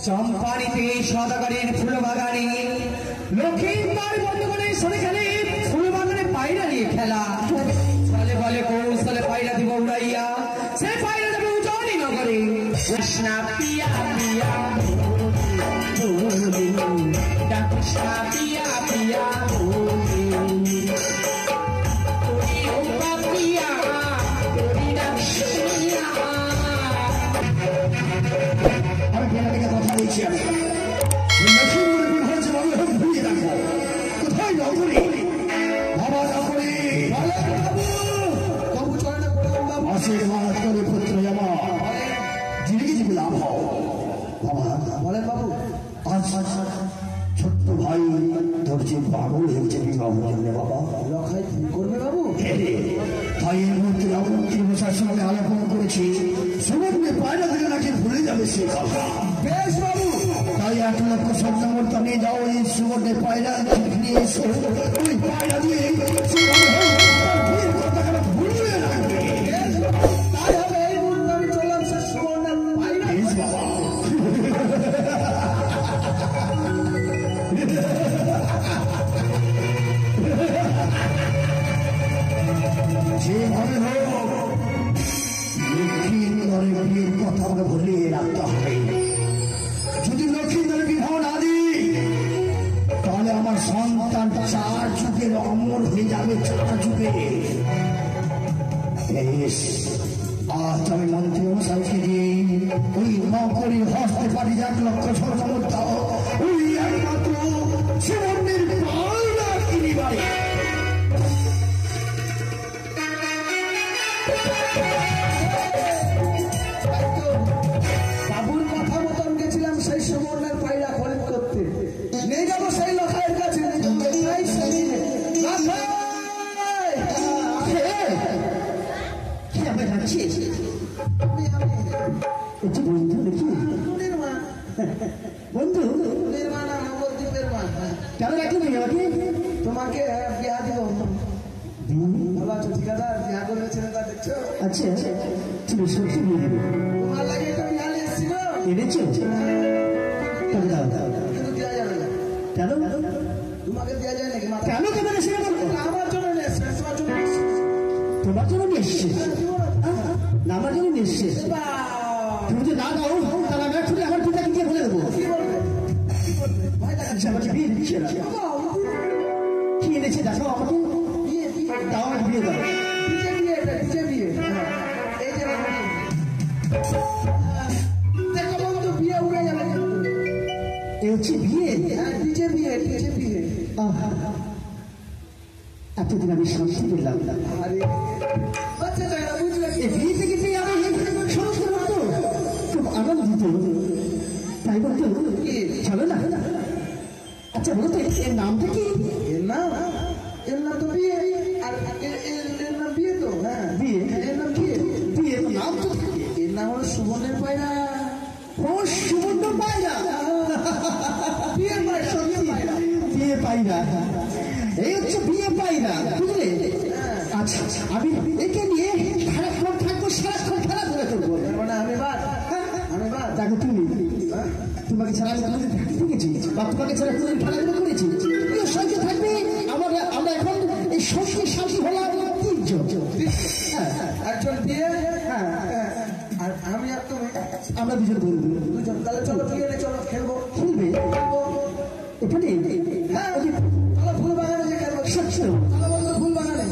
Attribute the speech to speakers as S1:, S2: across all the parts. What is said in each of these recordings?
S1: চম্পানিতে সদাগরের ফুল বাগানে লক্ষ্মীবার বন্ধুগণে শোনে খেলে ফুল বাগানে পায়রা নিয়ে খেলা চলে বলে কৌশলে পায়রা দিব উড়াইয়া সে পায়রা যাবে উজানি নগরে কৃষ্ণা পিয়া পিয়া কৃষ্ণা পিয়া পিয়া কথা বলছি আমি কোথায় নগরী বাবা নগরী আশীর্বাদ করে পুত্র আমার জিরিকে জীবন লাভ হও বাবা বলেন বাবু আজ ছোট্ট ভাই তোর যে পাগল হয়েছে বিবাহ জন্য বাবা লখাই করবে বাবু তাই এর মধ্যে রামমন্ত্রী মশার সঙ্গে আলোচন করেছি সুবর্ণে পায়রা থেকে নাকি ভুলে যাবে সে কথা বেশ বাবু তাই 1 লক্ষ স্বর্ণমূর্তি নিয়ে যাও এই সুবর্ণের পায়রা নিয়ে এসো ওই পায়রা দিয়ে কথাটা ভুলিয়ে রাখবে তাই হবে এই মুহূর্তে আমি চললাম সে সুবর্ণের পায়রা বাবা যেভাবে হোক লক্ষ্মীন্দরের বিয়ের কথা আমাকে ভুলিয়ে রাখতে হবে যদি লক্ষ্মীন্দরের বিবাহ না দিই তাহলে আমার সন্তান 4 যুগের অমর হয়ে যাবে 4 যুগে আজ আমি মন্ত্রী মশাইকে দিয়ে ওই নকরির হস্তে পারি 1 লক্ষ স্বর্ণমুদ্রা ওই একমাত্র সুবর্ণের পায়রা কিনিবারে বাবুর কথা মতন গেছিলাম সেই সুবর্ণের পায়রা খরিদ করতে নিয়ে যাবো সেই লখাইয়ের কাছে বন্ধু কেন রাখি তোমাকে বিয়া দিব ভালো আছো ঠিকাদার বিয়া করবে ছেলেটা দেখছো আচ্ছা তুমি সত্যি বিয়ে দেবে তোমার লাগে তো বিয়া এসেছিল এনেছো কিন্তু দেওয়া যাবে না কেন তোমাকে দেওয়া যায় নাকি কেন তোমাকে সেটা বলবো আমার জন্য তোমার জন্য এসছে না আমার জন্য এসছে তুমি যদি না দাও তাহলে আমি একটু আমার পিতাকে গিয়ে বলে দেবো আমাকে বিয়ে দিচ্ছে না কি এনেছে দেখো আমাকে তাও আমাকে বিয়ে দাও বিয়ে এই যে দেখো বন্ধু বিয়ে উড়ে যাবে এ হচ্ছে বিয়ে ডিজে বিয়ে এতদিন আমি শান্তি পেলাম বিয়ে থেকে পেয়ে আমি সমস্ত বলতো খুব আনন্দিত তাই বলতো চলো না আচ্ছা বলতো এর নামটা কি এর নাম তো বিয়ে আর এর নাম বিয়ে তো হ্যাঁ বিয়ে এর নাম বিয়ে বিয়ে তো নাম তো এর নাম হলো সুবর্ণের পায়রা ও সুবর্ণ পায়রা বিয়ে পায়রা বিয়ে পায়রা এই হচ্ছে বিয়ে পায়রা বুঝলে আচ্ছা আমি একে নিয়ে সারাক্ষণ থাকবো সারাক্ষণ খেলাধুলা করবো মানে আমি বাদ দেখো তুমি তোমাকে ছাড়া আমি তোমাদের দেখেছি বা তোমাকে ছাড়া তুমি খেলাধুলা করেছি প্রিয় সঙ্গে থাকবে আমরা এখন এই সংস্কৃত শান্তি হলাম 3 জন একজন বিয়ে আর আমি আর তুমি আমরা 2 জন বলবো 2 জন তাহলে চলো বিয়ে চলো খেলবে এখানে হ্যাঁ চলো ফুল বাগানে যে খেলবো সত্যি চলো বন্ধু ফুল বাগানে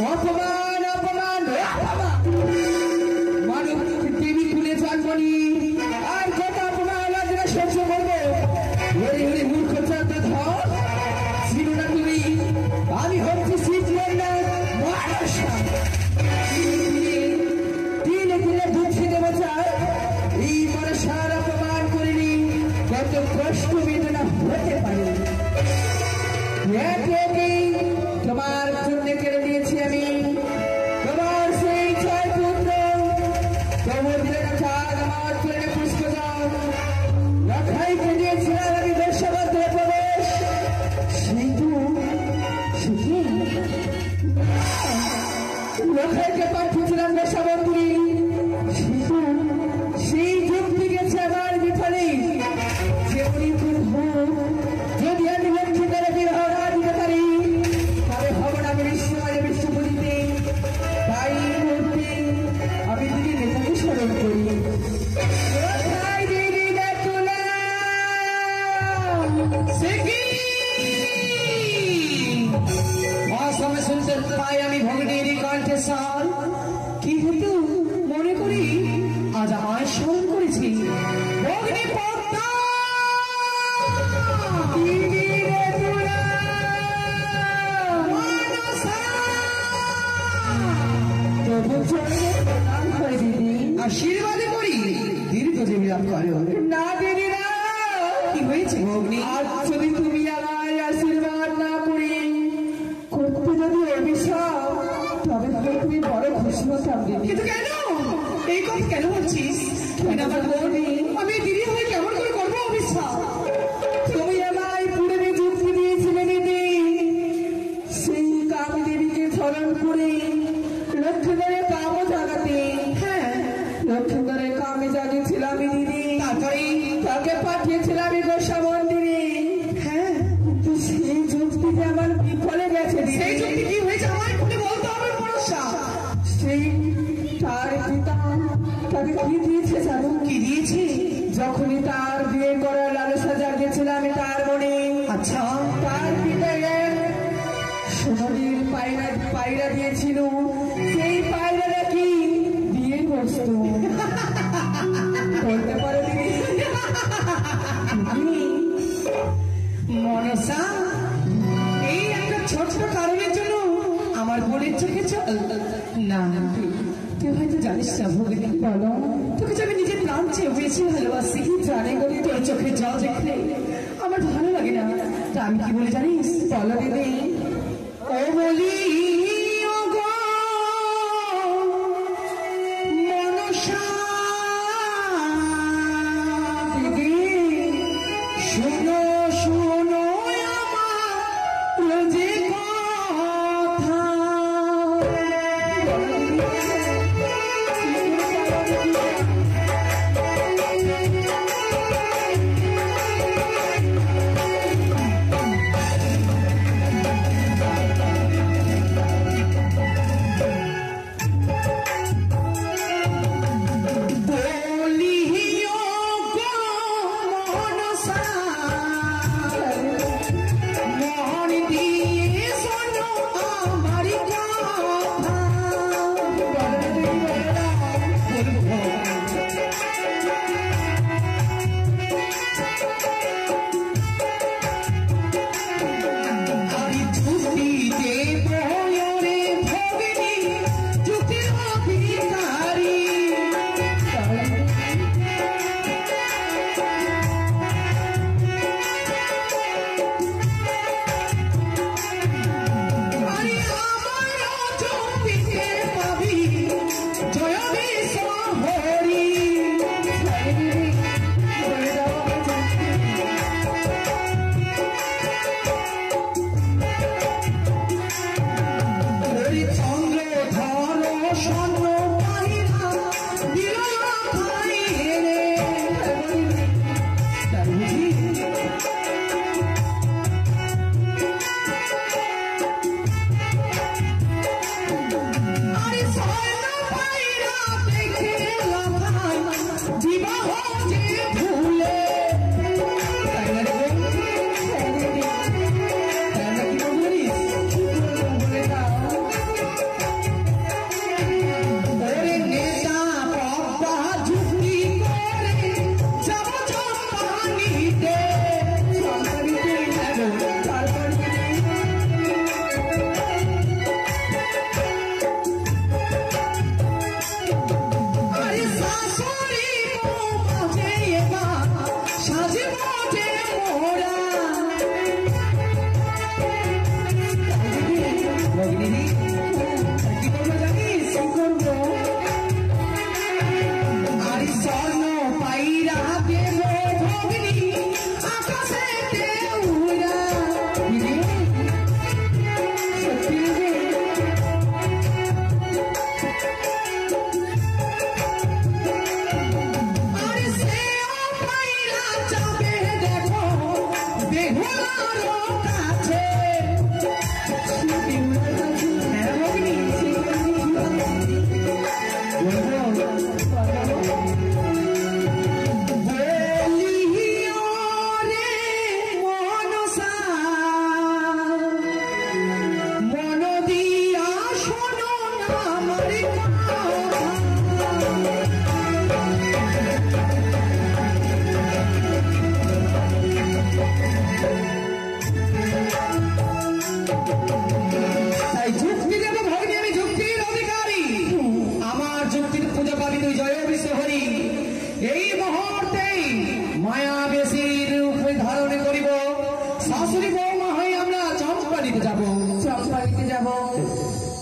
S1: অপমান অপমান মানব টিভি খুলে চালবনি আর কত অপমান আজ সহ্য করবো ওরে ওরে মূর্খ চাঁদ ধর ছিল না তুমি আমি হচ্ছি শিখলেন না মানুষা দিনে দিনে দুঃখে দেবো চায় এই মানুষার অপমান করিনি কত কষ্ট বেদনা হতে পারে তোমার জন্য কেড়ে দিয়েছি আমি তোমার সেই ছয় পুত্র তোমার দিলে না চাঁদ আমার চলে পুষ্প যাও রক্ষাইকে দিয়েছিলাম আমি দেশাবদ্ধে প্রবেশ সেতু রক্ষাইকে পাঠিয়েছিলাম দেশাবন্ধী সেতু সেই যুক্তি গেছে আমার বিফলে যেমনি হোক যদি আমি লক্ষ্মী করে বিরহ না দিতে পারি তবে খবর আমি বিশ্বমাজে বিশ্বপুরীতে তাই মুহূর্তে আমি দিদি নেতাকে স্মরণ করি দিদি অসমে শুনতে পাই আমি ভগ্নীর কণ্ঠে সাল কি হেতু মনে করি আজ আমায় স্মরণ করেছি ভগ্নী পদ্মা আশীর্বাদ করি দীর্ঘ জীবী লাভ করো না দিদি না কি হয়েছে ভগ্নী আজ যদি তুমি আমায় আশীর্বাদ না করি করতে যদি অভিশাপ তবে তুমি বড় খুশি হতাম দিদি কিন্তু কেন এই কথা কেন বলছিস তুমি আমার বলবি আমি দিদি হয়ে কেমন করে করবো অভিশাপ তুমি আমায় পূর্বে যুক্তি দিয়েছিলে দিদি সেই কামি দেবীকে স্মরণ করে লক্ষ্মীধরে কামও জাগাতে হ্যাঁ লক্ষ্মীধরে কামে জাগিয়েছিলাম দিদি তারপরে তাকে পাঠিয়েছিলাম আমি গোসা মন্দিরে হ্যাঁ কিন্তু সেই যুক্তিতে আমার বিফলে গেছে সেই যুক্তি কি হয়েছে আমার খুলে বলতে হবে পরশা সেই তার পিতা তাকে কি দিয়েছে জানো কি দিয়েছে যখনই তার বিয়ে করার লালসা জাগিয়েছিলাম তার মনে আচ্ছা তার পিতা সোনালির পায়রা দিয়েছিল সেই পায়রা নাকি বিয়ে বস্তু বলতে পারো দিদি মনসা এই একটা ছোট্ট কারণের জন্য আমার বোনের চোখে চল না তুই হয়তো জানিস না ভগিনী বলো তোকে যে আমি নিজের প্রাণ চেয়ে বেশি ভালোবাসি জানে বলি তোর চোখে জল দেখলে আমার ভালো লাগে না তা আমি কি বলে জানিস বলো দিদি ও বলি মনসা দিদি শোনো শোনো আমার যে কথা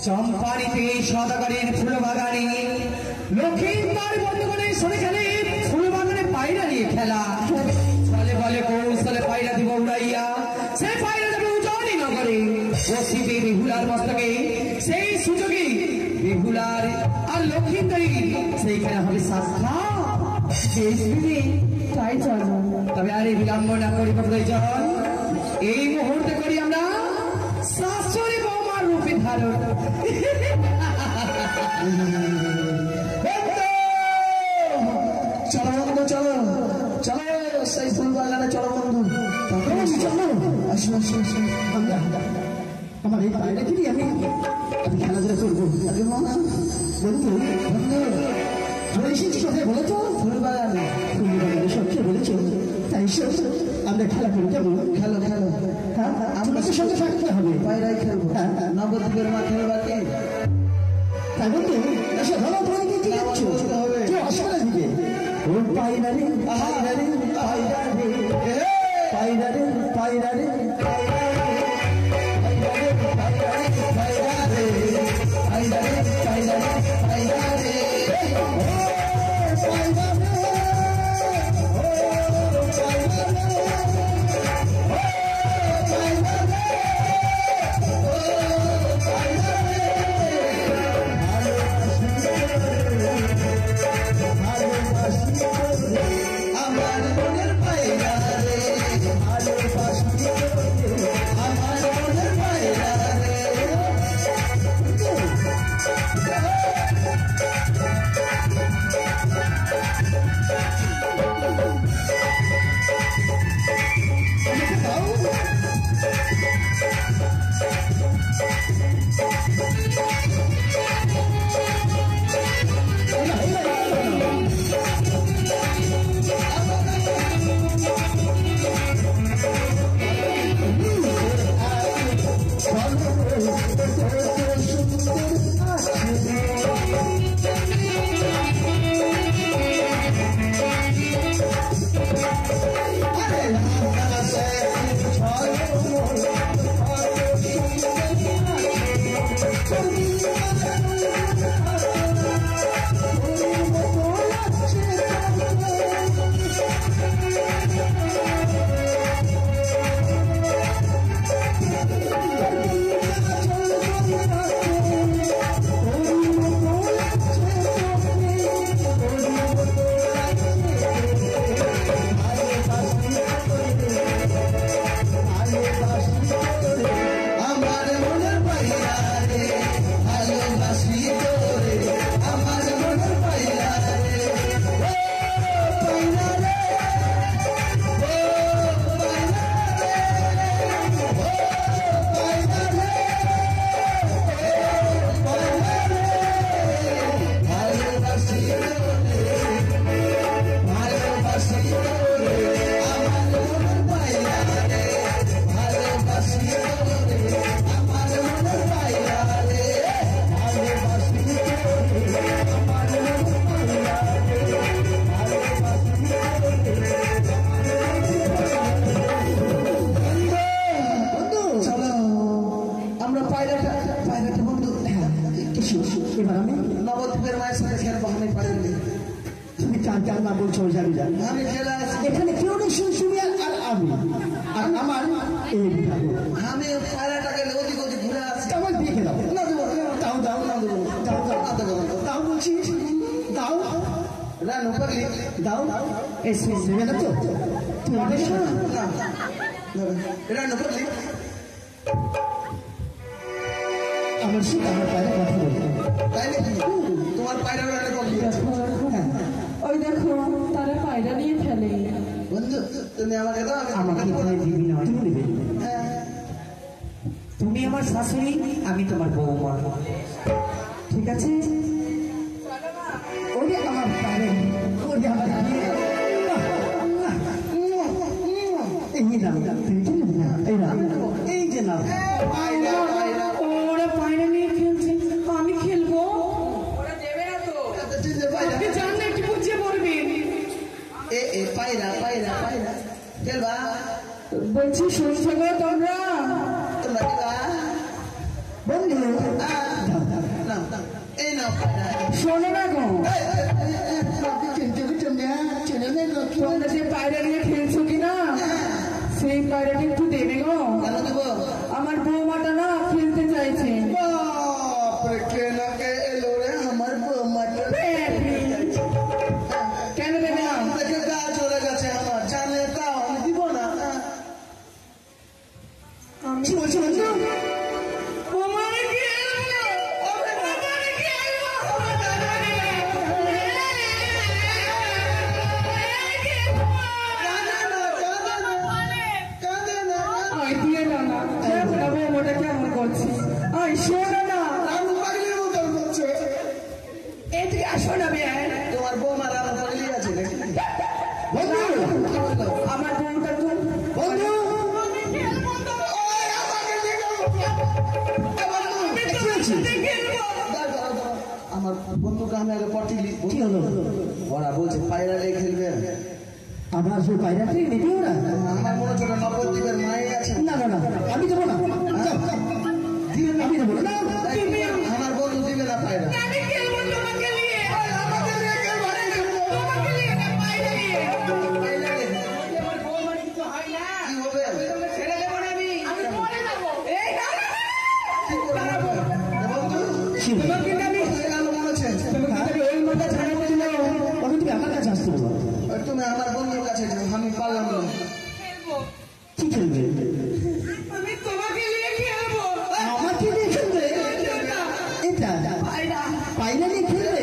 S2: চম্পারিতে সদাগরের ফুল বাগানে লক্ষ্মীবার বন্ধুগণের সরে খেলে ফুল বাগানে পায়রা নিয়ে খেলা ফলে বলে কৌশলে পায়রা দিব উড়াইয়া সে পায়রা যাবে উজানি নগরে বসিবে বেহুলার মস্তকে সেই সুযোগে বেহুলার আর লক্ষ্মীন্দরী সেইখানে হবে সাক্ষাৎ
S3: তাই চলো।
S2: তবে আর এই বিলম্ব না করিব প্রয়োজন এই মুহূর্তে করি আমরা শাশুড়ি বৌমার রূপে ধারণ
S1: চলো বন্ধু চলো চলো সেই ফুল বাগানে চলো বন্ধু চলো আসো আসো আসো আমার এই পায়রাকে নিয়ে আমি খেলাধুলা করবো আগে মামা বন্ধু বন্ধু চলে এসেছি কোথায় বলো তো ফুল বাগানে সবচেয়ে বলেছ তাই আমরা খেলা করি কেমন খেলো খেলো হ্যাঁ আমরা তো সঙ্গে থাকতে হবে পায়রাই খেলবো নবদ্বীপের মা খেলবাকে তাই বলতে এসে ধরো তোমাকে কি করছো কেউ আসবে না দিকে ও পায়রা রে পায়রা রে পায়রা রে পায়রা রে পায়রা রে এবার আমি নবদ্বীপের মায়ের সাথে খেলবো আমি পারিনি তুমি চার না বলছো যাবি আমি খেলে আসি এখানে কেউ নেই শুনশুনি আর আমি আর আমার এই আমি পায়রাটাকে ওদিক ওদিক ঘুরে আসি আমার দিয়ে খেলাম না দেবো দাও দাও না দেবো দাও দাও না দেবো দাও বলছি দাও রানু পাগলি দাও এই শুনবে না তো তুমি রানু পাগলি আমার সাথে আমার পায়রা কথা বলবো তাই নাকি তোমার পায়রা
S3: ওই দেখো তারা পায়রা নিয়ে খেলে
S1: বন্ধু তুমি আমাকে দাও আমাকে দিবি না তুমি নেবে
S2: তুমি আমার শাশুড়ি আমি তোমার বৌমা ঠিক আছে
S1: ওই আমার পায়রা ওই আমার এই যে না
S3: ওরা পায়রা নিয়ে খেলছে আমি খেলবো আপনি জান না একটু বুঝিয়ে বলবেন
S1: পায়রা পায়রা পায়রা খেলবা
S3: বলছি শুনছো গো তোমরা
S1: খেলবা বন্ধু
S3: শোনো না গো,
S1: চলে না গো,
S3: তোমরা যে পায়রা নিয়ে খেলছো কিনা সেই পায়রাটা একটু দেবে গো।
S1: কেন দেবো?
S3: আমার বৌমাটা না খেলতে চাইছে।
S1: বাপরে, কে না কে এলো রে আমার বৌমাটা।
S3: কেন দেবে না?
S1: দেখে গা চলে গেছে আমার, জানে তাও আমি দিব না। কি বলছো বন্ধু?
S3: বৌমাটা কেমন করছে? শোনো না, এদিকে আসো না বেয়াই।
S1: তোমার বৌমার আমার পাগলি আছে নাকি?
S3: আমার বউটা তো
S1: বন্ধু, আমার বন্ধুকে আমি আগে পটিলি। কি হলো? ওরা বলছে পায়রা নিয়ে খেলবে। আমার যে পায়রা খেয়ে নেবে ওরা? আমার মনে হচ্ছে নবদ্বীপের মায়ে আছে। না না না, আমি দেবো না, আমি দেবো না। আমার বন্ধু দিবে না পায়রা। তুমি আমার বন্ধুর কাছে যাও, আমি পারলাম না। কি খেলবে?
S3: আমি তোমাকে নিয়ে খেলবো।
S1: আমাকে নিয়ে খেলবে? এটা পায়রা নিয়ে খেলবে?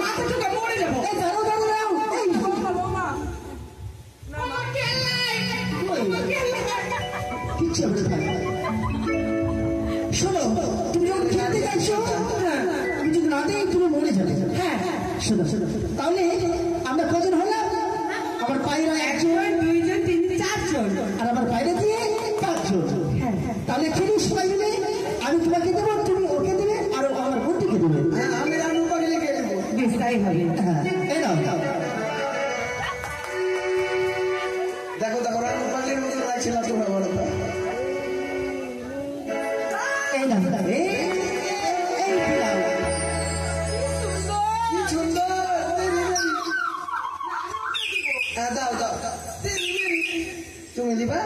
S3: মাথাটা মরে যাবো।
S1: দাঁড়াও দাঁড়াও দাঁড়াও, কিচ্ছু হবে না। শোনো, তুমি যখন খেলতে চাইছো, আমি যদি না দিই তুমি মরে যাবে। হ্যাঁ, শোনো শোনো, তাহলে আমরা কজন হলাম? আমার পায়রা 1 জন, 2 জন, 3 জন, 4 জন, আর আমার পায়রা দিয়ে 5 জন। তাহলে খেলি সবাই মিলে। আমি তোমাকে দেবো, তুমি ওকে দেবে, আর আমার বন্ধুকে দেবে। আমি রানু পাগলি কে দেবো।
S3: বেশ, তাই হবে।
S1: হ্যাঁ, এই নাও। দেখো দেখো, রানু পাগলির মতো লাগছিল তোমরা বলো তো। এই নাও, এই দিলাম। কি সুন্দর। দাও দাও, তুমি দিবা,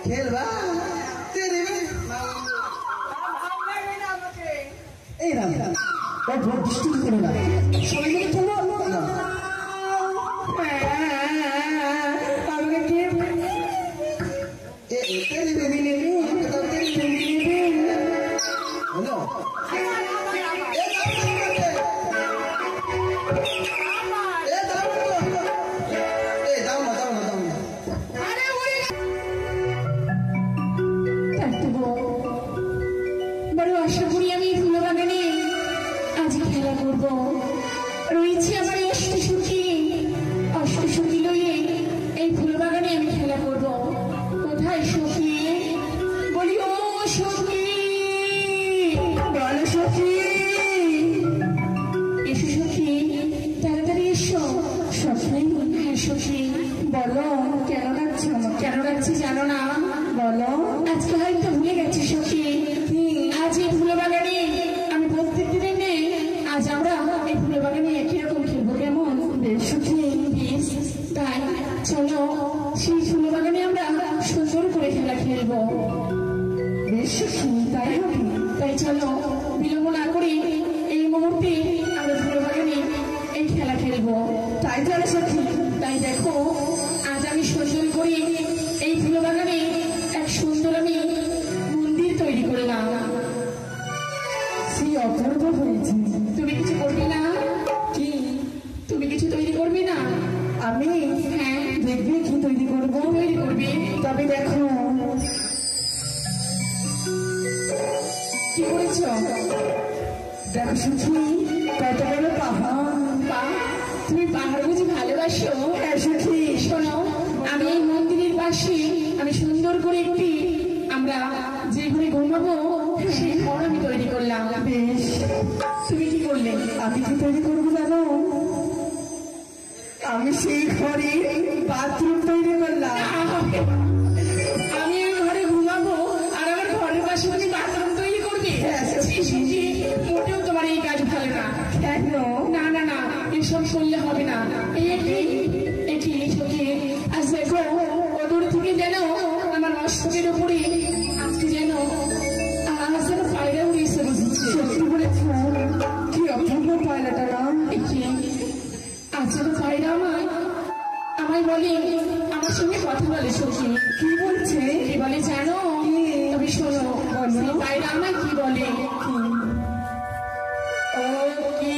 S1: খেলবা। এই রাম, দৃষ্টি করো না, সবাই মিলে খেলবো না।
S3: আমাকে কে
S1: তুমি নেবে? হলো?
S3: বড় আশা করি আমি ফুল বাগানে আজ খেলা করবো। রয়েছে আমার অষ্টসখী লইয়ে এই ফুল বাগানে আমি খেলা করবো। কোথায় সখী? বলি ও সখী, বল সখী, এসো সখী, তাড়াতাড়ি এসো। সখী? হ্যাঁ সখী, বলো কেন ডাকছো? কেন ডাকছি জানো না? বলো। আজকে হয়তো ভুলে গেছি সখী, আজ এই ফুল বাগানে আমি প্রত্যেক দিনের নেই, আজ আমরা এই ফুল বাগানে একই রকম খেলবো। কেমন? বেশ সখী, বেশ। তাই চলো সেই ফুল বাগানে আমরা সুন্দর করে খেলা খেলবো। বেশ সখী, তাই হবে। তাই চলো বিলম্ব না করে এই মুহূর্তে আমরা ফুল বাগানে এই খেলা খেলবো। তাই চলো সখী। তাই দেখো, আজ আমি সুন্দর করে এই ফুল বাগানে এক সুন্দর আমি মন্দির তৈরি করলাম। সেই অপূর্ব হয়েছে। তুমি কিছু করবে না? কি? তুমি কিছু তৈরি করবে না? আমি? হ্যাঁ, দেখবে কি তৈরি করবো। তৈরি করবে? তবে দেখো কি করেছ। দেখো সুখী, কত বড় পাহাড়। তুমি পাহাড় বুঝি ভালোবাসো? হ্যাঁ সুখী। শোনো, আমি এই মন্দিরের পাশে আমি সুন্দর করে একটি আমরা যে ঘরে ঘুমাবো সেই ঘর আমি তৈরি করলাম। বেশ, তুমি কি করলে? আমি কি তৈরি করবো জানো? আমি সেই ঘরে বাথরুম তৈরি করলাম। আমি ওই ঘরে ঘুমাবো আর আমার ঘরের পাশে বাথরুম তৈরি করবে? মোটেও তোমার এই কাজ ভালো না। কেন? না না না, এসব শুনলে হবে না। এটি সখী, আজ দেখো অদূর থেকে যেন আমার মস্তকের উপরে আজকে যেন পায়রা উড়ে এসে বসেছে। সত্যি বলেছ, কি অপূর্ব পায়রাটা না? আজ যেন পায়রা আমায় বলে, আমার সঙ্গে কথা বলে। সখী কি বলছে? কি বলে জানো? তবে শোনো, পায়রা আমায় কি বলে। ও কি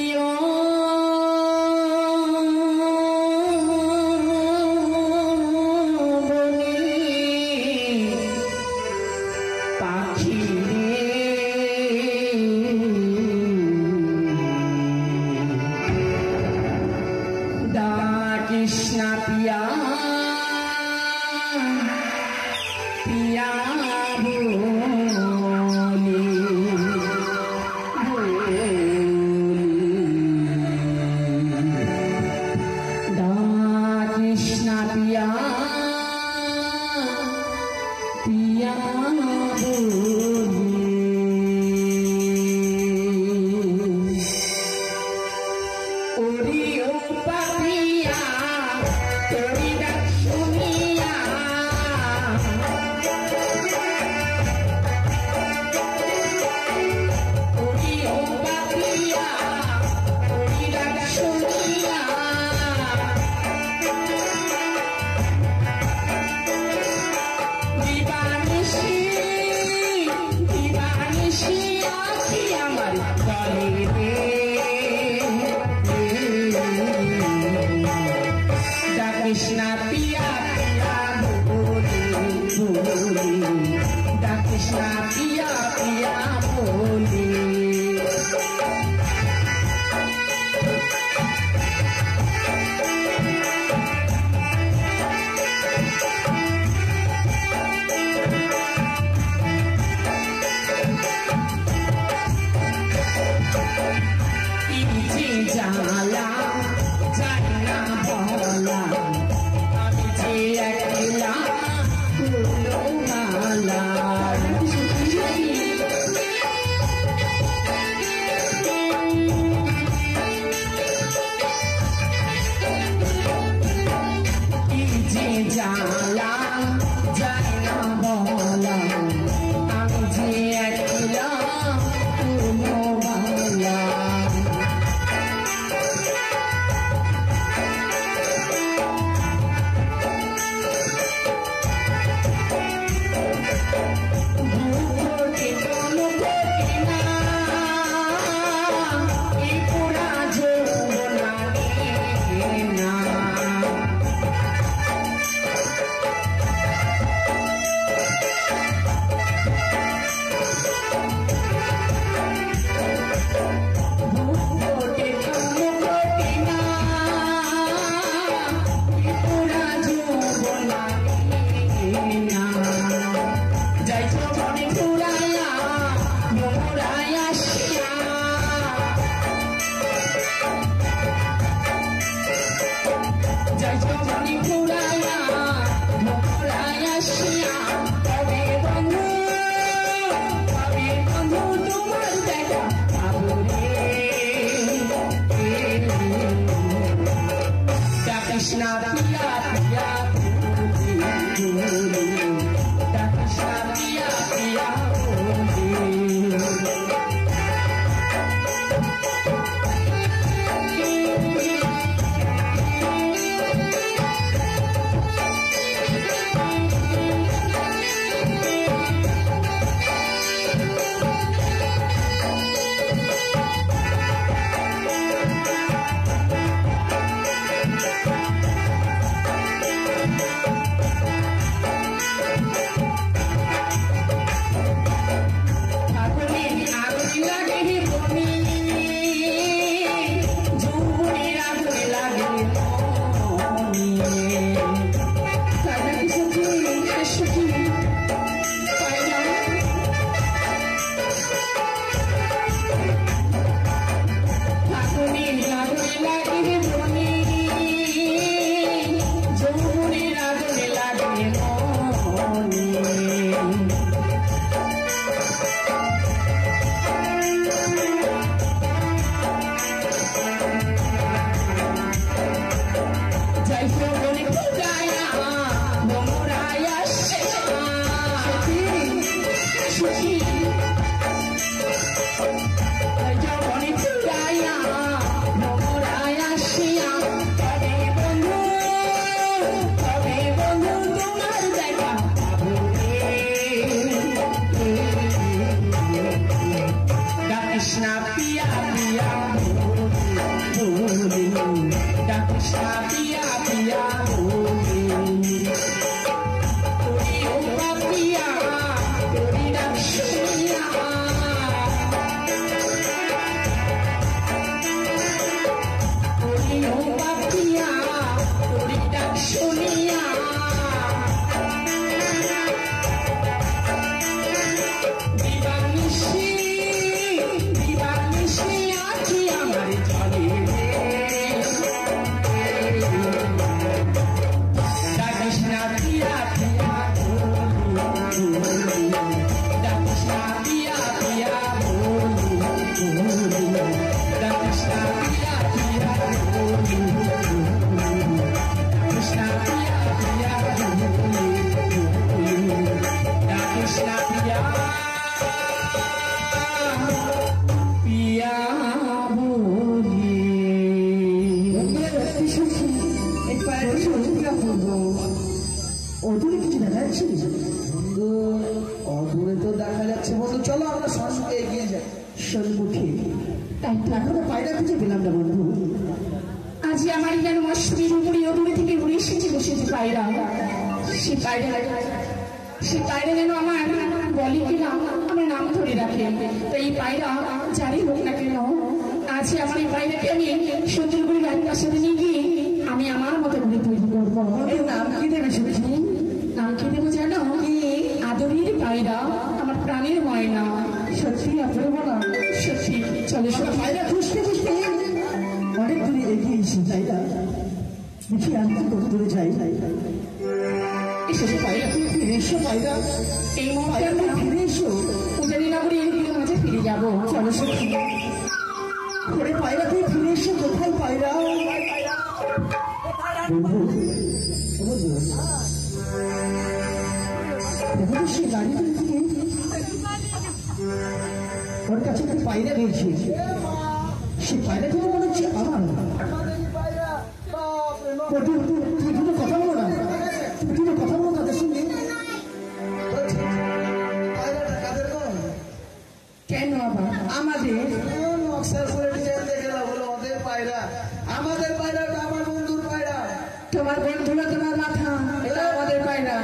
S3: পাখি কৃষ্ণা পিয়া পিয়া কৃষ্ণা পিয়া পিয়া Krishna Pia Pia Boli, Da Krishna Pia Pia Boli. Jala, jala bola. Ekla, kulo mala. সুখী যখনই চুরাইয়া নমরায় আসিয়া তবে বন্ধু তোমার দেখা পাবো ডাকিস না পিয়া পিয়া বলি ডাকিস না পিয়া পিয়া বলি তোরি ও পাপিয়া তোরি ডাক শুনিয়া তোরি ও পাপিয়া তোরি ডাক শুনিয়া দিবানিশি আছি আমার জলে ডাকিস না পিয়া পিয়া ডাকিস না পিয়া পিয়া ডাকিস না পিয়া পিয়া ডাকিস না পিয়া পিয়া ডাকিস না পিয়া পিয়া বলি
S1: অদূরে কিছু দেখা যাচ্ছে
S2: বন্ধু অদূরে তো দেখা যাচ্ছে বন্ধু, চলো আমরা সঙ্গে এগিয়ে যাই।
S1: সম্মুখে
S3: তাই তো
S1: এখনো পায়রা খুঁজে পেলাম না বন্ধু।
S3: আজ আমার যেন মশুরির উপরে অদূরে থেকে উড়ে এসেছে বসেছে পায়রা। সে পায়রা যেন আমার বলে কিনা আমার নাম ধরে রাখে। তাই এই পায়রা যারই হোক না কেন, আজ আমার এই পায়রাকে আমি সুন্দরপুরি বাড়ির সাথে নিয়ে গিয়ে আমি আমার মতো করে তৈরি করবো।
S1: এর নাম কি দেবে শুনেছি?
S3: নাম কি দেবো জানো? আদরের পায়রা, আমার প্রাণের ময়না।
S1: সত্যি আপনার বলা
S3: সত্যি চলে
S1: আমরা পায়রা খুঁজতে খুঁজতে অনেক দূরে এগিয়ে এসেছি, তাই না? দেখি আমি কত দূরে যাই। এসে পায়রা তুমি ফিরে এসো, পায়রা
S3: এই মুহূর্তে
S1: পায়রা তুমি ফিরে এসো।
S3: পূজারি নগরী এই দিনের মাঝে ফিরে যাবো। চলো সত্যি
S1: ওরে পায়রা তুমি ফিরে এসো, কোথায় পায়রা? বন্ধু দেখো তো সে গাড়িটা থেকে ওর কাছে একটা পায়রা রয়েছে। সে পায়রাটি তো মনে হচ্ছে আমার। তুমি দুটো কথা বলো না, তুমি দুটো কথা বলো তাদের সঙ্গে।
S3: কেন আবার
S1: আমাদের
S2: আমাদের পায়রাটা আমার বন্ধুর পায়রা।
S3: তোমার বন্ধুরা তোমার মাথা, এটা আমাদের পায়রা।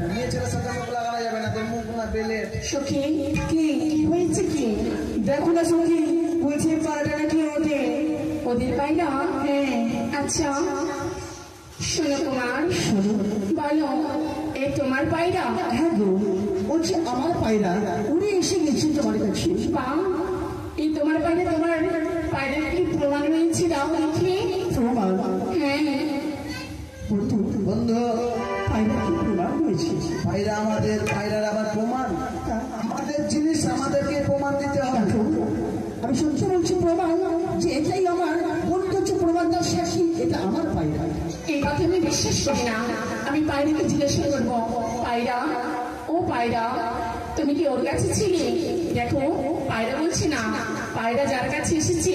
S2: মেয়ে ছেলের সাথে মুখ লাগানো যাবে না, তোর মুখ না পেলে।
S3: সখী কি হয়েছে কি? দেখো না সখী, বলছে পায়রা নাকি ওদের পায়রা। হ্যাঁ আচ্ছা শোনো কুমার, বলো এ তোমার পায়রা?
S1: হ্যাঁ গো, ও যে আমার পায়রা, উড়ে এসে গেছে তোমার কাছে।
S3: বা এই তোমার পায়রা, তোমার পায়রার কি প্রমাণ রয়েছে? দাও দেখি।
S1: প্রমাণ?
S3: হ্যাঁ
S1: বন্ধু পায়রা কি প্রমাণ হয়েছে?
S2: পায়রা আমাদের, পায়রার আবার প্রমাণ? আমাদের জিনিস আমাদেরকে প্রমাণ দিতে হবে।
S1: আমি শুনতে বলছি প্রমাণ, যে এটাই আমার বন্ধুচ্চ প্রমাণদার সাক্ষী, এটা আমার পায়রা।
S3: এই কথা আমি বিশ্বাস করি না। আমি পায়রাকে জিজ্ঞাসা করবো, পায়রা ও পায়রা তুমি কি ওর কাছে ছিলে? দেখো পায়রা বলছে না, পায়রা যার কাছে এসেছি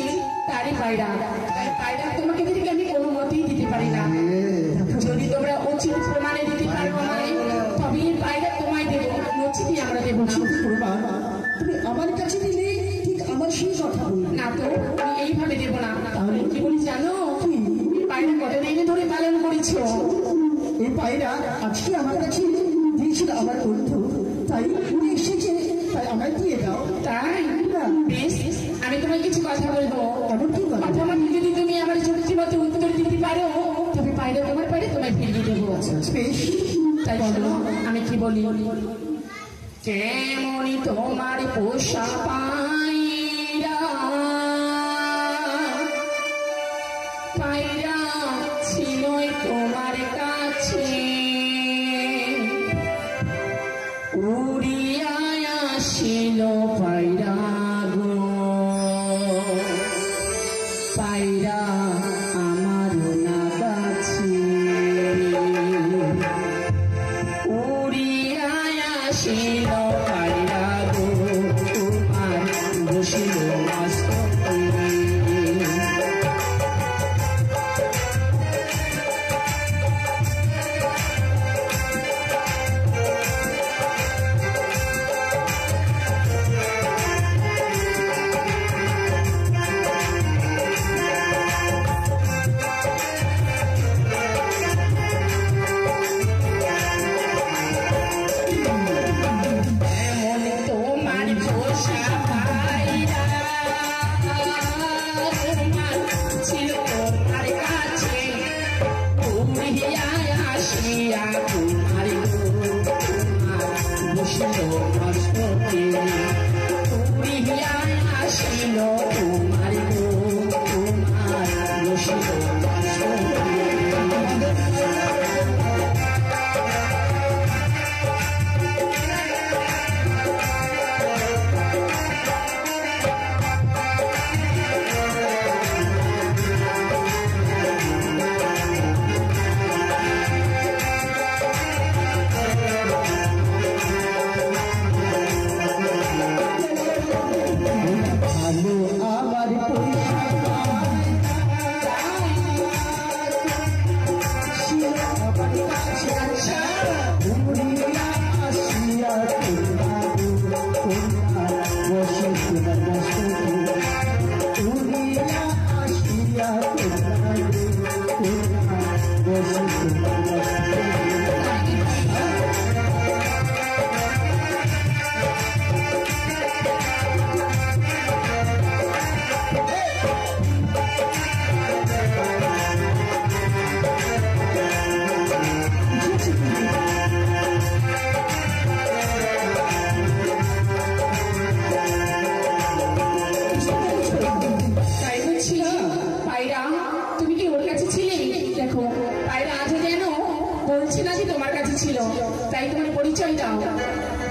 S3: তারই পায়রা। তাই পায়রা তোমাকে থেকে আমি কোনো মতেই দিতে পারি না। যদি তোমরা উচিত প্রমাণে দিতে পারো আমায়, তবে এই পায়রা তোমায় দেবো, নচিতই আমরা দেবো না।
S1: প্রমাণ তুমি আমার কাছে দিলে ঠিক আমার সেই কথা বলবে
S3: না তো আমি এইভাবে দেবো না। তাহলে কি বলি জানো? পায়রা কতদিন ধরে পালন করেছো?
S1: এই পায়রা আজকে আমার কাছে দিয়েছিল আমার বন্ধু, তাই উনি এসেছে, তাই আমায় দিয়ে দাও।
S3: তাই বেশ, আমি তোমায় কিছু কথা বলবো।
S1: এমন কি কথা?
S3: কথা মতো যদি তুমি আমার যুক্তি মতো উত্তর দিতে পারো, তবে পায়রা তোমার পায়রা তোমায় ফিরিয়ে দেবো।
S1: বেশ,
S3: তাই বলো আমি কি বলি। কেমনই তোমার পোষা পায়রা, পায়রা ছিল তোমার কাছে, উড়িয়া আসিল পায়রা গো, পায়রা আমার না কাছে, উড়িয়া আসিল পায়রা গো,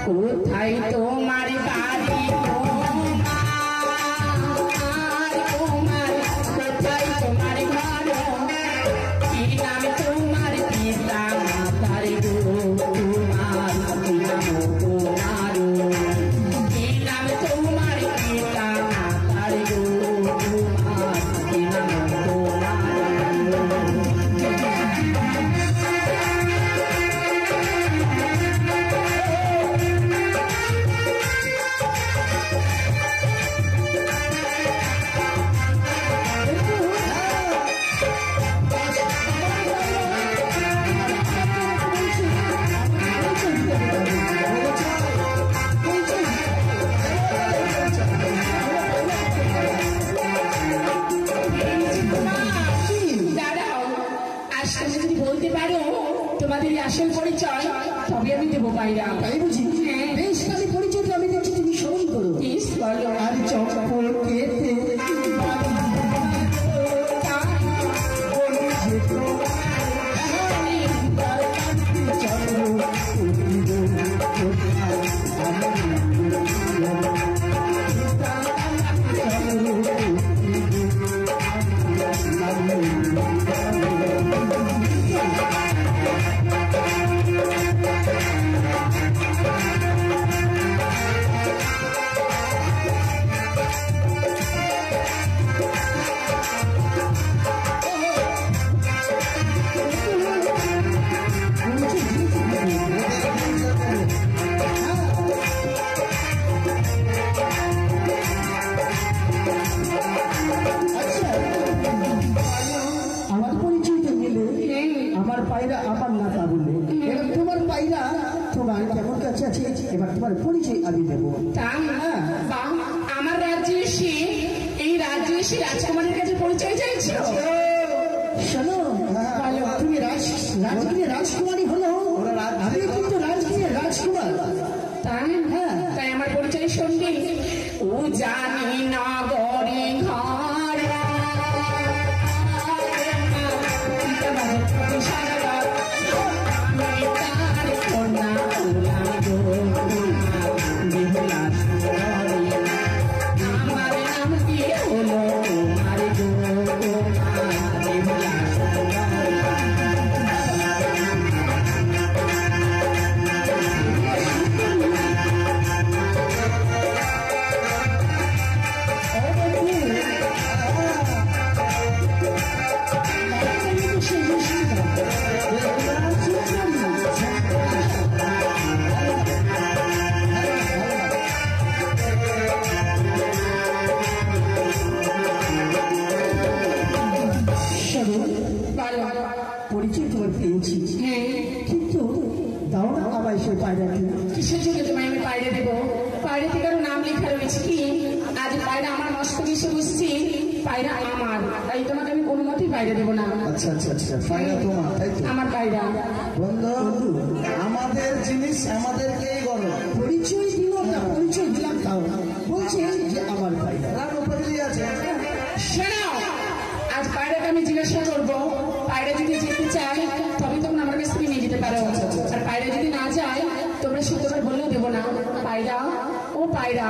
S3: কোথায় তোমার বাড়ি কোথায় তোমার ঘর কি নাম তোমার পিতা মাতার গো তোমার কি নাম তোমার কি নাম তোমার পিতা মাতার গো তোমার কি নাম তোমার তোমাদের আসল পরিচয় তবে আমি দেবো পায়রা
S1: তাই বুঝি বেশ আমি পরিচয় আমি দেখছি তুমি স্মরণ করো
S3: বলো
S1: আর চপ্পল কেটে আমার পায়রা আমার না তা বললে এবার তোমার পায়রা তোমার কেমন কাছে আছে এবার তোমার পরিচয় আমি দেবো
S3: আমার রাজ্যে এসে এই রাজ্যে এসে রাজকুমারের কাছে পরিচয় চাইছো
S1: শোনো তুমি রাজগিরের রাজকুমারী হলো আমি কিন্তু রাজগিরের রাজকুমার
S3: তাই আমার পরিচয় শুনবি ও জানি নগরে ঘর আমার নাম কি হলো তোমার গো
S1: পরিচয় তোমার পেয়েছি কিন্তু দাও না আমায় সে পায়রাটি
S3: কিসের জন্য তোমায় আমি পায়রা দেবো পায়রাতে কারো নাম লেখা রয়েছে কি আজ পায়রা আমার মস্তকে এসে বসছি পায়রা আমার তাই তোমাকে আমি কোনো মতেই পায়রা দেবো না
S1: আচ্ছা আচ্ছা আচ্ছা পায়রা তোমার তাই তো
S3: আমার পায়রা
S2: বন্ধু আমাদের জিনিস আমাদেরকেই গরম
S1: পরিচয় দিল না পরিচয় দিলাম তাও বলছে যে আমার পায়রা
S2: আছে
S3: শোনো আজ পায়রাকে আমি জিজ্ঞাসা করবো পায়রা যদি যেতে চায় তবে তোমরা আমার কাছ থেকে নিয়ে যেতে পারো আর পায়রা যদি না যায় তোমরা সত্যটা বললেও দেবো না পায়রা ও পায়রা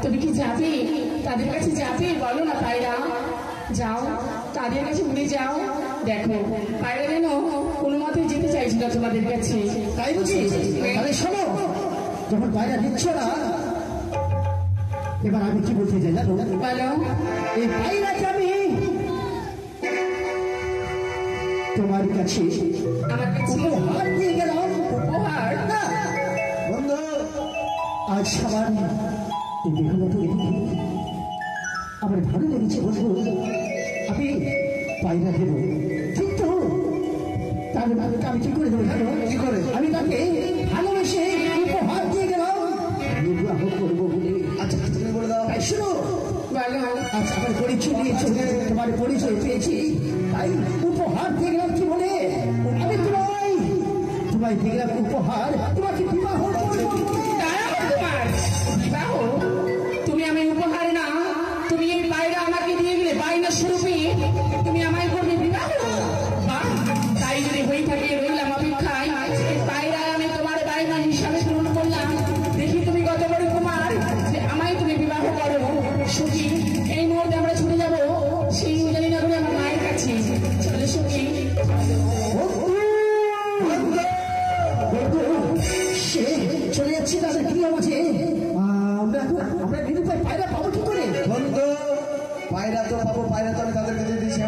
S3: তুমি কি যাবে তাদের কাছে যাবে বলো না পায়রা যাও তাদের কাছে উড়ে যাও দেখো পায়রা যেন কোনো মতেই যেতে চাইছিল তোমাদের কাছে
S1: তাই বুঝি তাহলে শোনো যখন পায়রা দিচ্ছ না এবার আমি কি বলতে চাই জানো
S3: বলো
S1: এই পায়রাকে আমি তোমার কাছে
S3: আমার কাছে
S1: উপহার দিয়ে গেলাম
S3: উপহার
S1: না
S2: বন্ধু
S1: আজ সবার এই দেহগত দেখে আমার ভালো লেগেছে বন্ধু আমি পায়রা দেব কিন্তু তার আমি কি করে দেবো জানো
S2: কি করে
S1: আমি তাকে ভালোবেসে উপহার দিয়ে গেলাম বিবাহ করবো বলে
S2: আচ্ছা তুমি বলে দাও
S1: তাই শুনো
S3: বলো
S1: আচ্ছা আমার পরিচয় নিয়েছো তোমার পরিচয় পেয়েছি তাই উপহার দিয়ে গেলাম কি বলে আমি তোমায় দিয়ে গেলাম উপহার তোমাকে বিবাহ করবো
S3: বিবাহ তুমি আমি উপহার না তুমি এই পায়রা আমাকে দিয়ে গেলে বায়না স্বরূপে তুমি আমায় করবে বিবাহ তাই যদি হয়ে থাকে রইলাম অপেক্ষায় এই পায়রা আমি তোমার বায়না হিসাবে গ্রহণ করলাম
S1: সে চলে যাচ্ছে তাদের ক্রিয়া মাঝে। আমরা নিরুপায় পায়রা পাবো কি করে?
S4: বন্ধু পায়রা তো পাবো, পায়রা তো আমি তাদেরকে দিয়ে দিয়েছি।